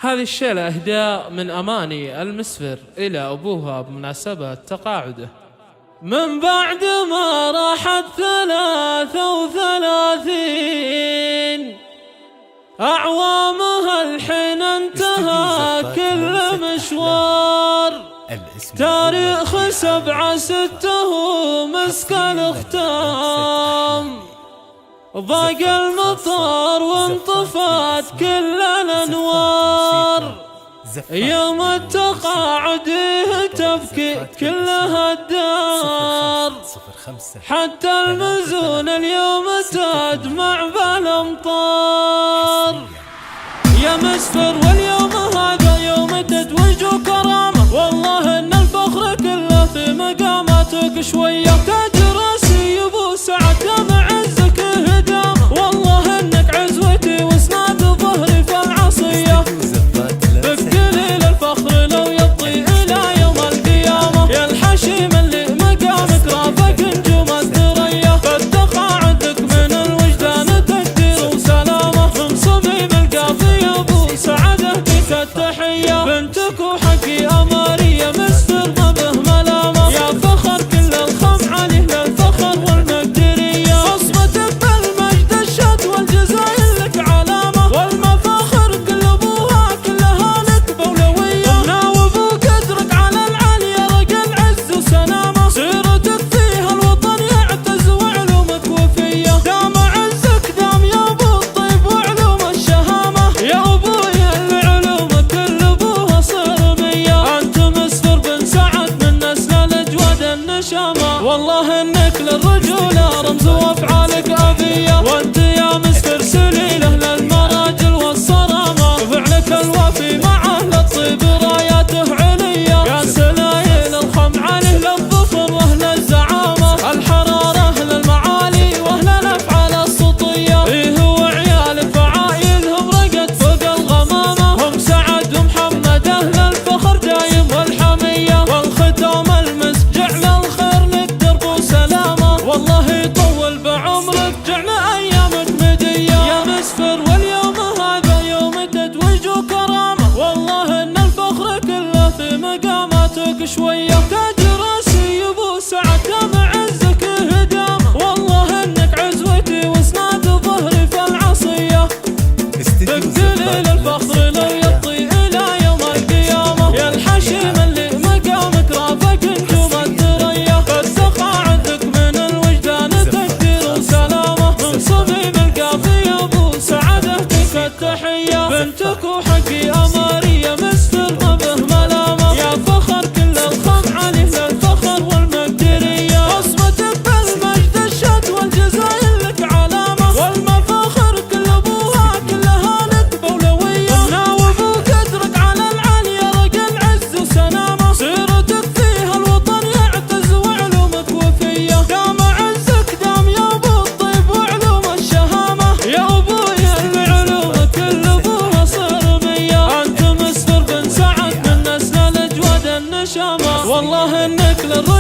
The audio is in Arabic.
هذه الشيلة إهداء من أماني المسفر إلى أبوها بمناسبة تقاعده. من بعد ما راحت 33 أعوامها الحين انتهى كل مشوار. تاريخ 7/6 مسك الختام، ضاق المطار وانطفت كل الأنوار. يوم التقاعد تبكي كلها الدار، حتى المزون اليوم تدمع بالأمطار. يا مسفر واليوم هذا يوم تتويج وكرامة، والله ان الفخر كله في مقاماتك شوية. تاج راسي ابو سعد دام عزك هدامة، والله انك عزوتي واسناد ظهري في العصية. بقليل الفخر لو يبطي الى يوم القيامة، يا الحشيم اللي مقامك رافق نجوم الثريا. فالتقاعدك من الوجدان تقدير وسلامة، من صميم القافية ابو سعد اهديك التحية. بنتك وحقي امارية مسفر ما به ملامة، يا فخر كل الخم عليه للفخر والمقدرية. بصمتك بالمجد الشد والجزاير لك علامة، والمفاخر كل ابوها كلها لك بولوية. ناوب قدرك على العالية رقى العز وسلامة، سيرتك فيها الوطن يعتز وعلومك وفية. دام عزك دام يا ابو الطيب وعلوم الشهامة، يا ابوي اللي علومك كل ابوها صرمية. انت مسفر بن سعد من نسل الاجواد النشامة، والله انك للرجولة رمز وافعالك ابية. وانت يا مسفر سليله للمراجل والصرامة، فعلك الوفي مع اهل الطيب راياته علية. يا سلايل الخم عليه للظفر واهل الزعامة، الحرارة للمعالي واهل الافعال السطية. ايه وعيال فعايلهم رقد فوق الغمامة، هم سعد ومحمد اهل الفخر دايم والحمية. والختام المسك جعل الخير لك درب وسلامة، والله يطول بعمرك جعل ايامك مدية. يا مسفر واليوم هذا يوم تتويج وكرامة، والله ان الفخر كله في مقاماتك شوية. تاج راسي ابو سعد دام عزك هدامة، والله انك عزوتي واسناد ظهري في العصية. بقليل الفخر لو يبطي الى يوم القيامة، يا الحشيم اللي مقامك رافق نجوم الثريا. فالتقاعدك من الوجدان تقدير وسلامة، من صميم القافية ابو سعد اهديك التحية. بنتك وحقي امارية مسفر ما به ملامة، يا فخر كل الخم عليه للفخر والمقدرية. بصمتك بالمجد الشد والجزاير لك علامة، والمفاخر كل ابوها كلها لك بولوية. ناوب قدرك على العالية رقى العز وسلامة، سيرتك فيها الوطن يعتز وعلومك وفية. دام عزك دام يا ابو الطيب وعلوم الشهامة، يا ابوي اللي علومك كل ابوها صرمية. انت مسفر بن سعد من نسل الاجواد النشامة، والله انك للرجل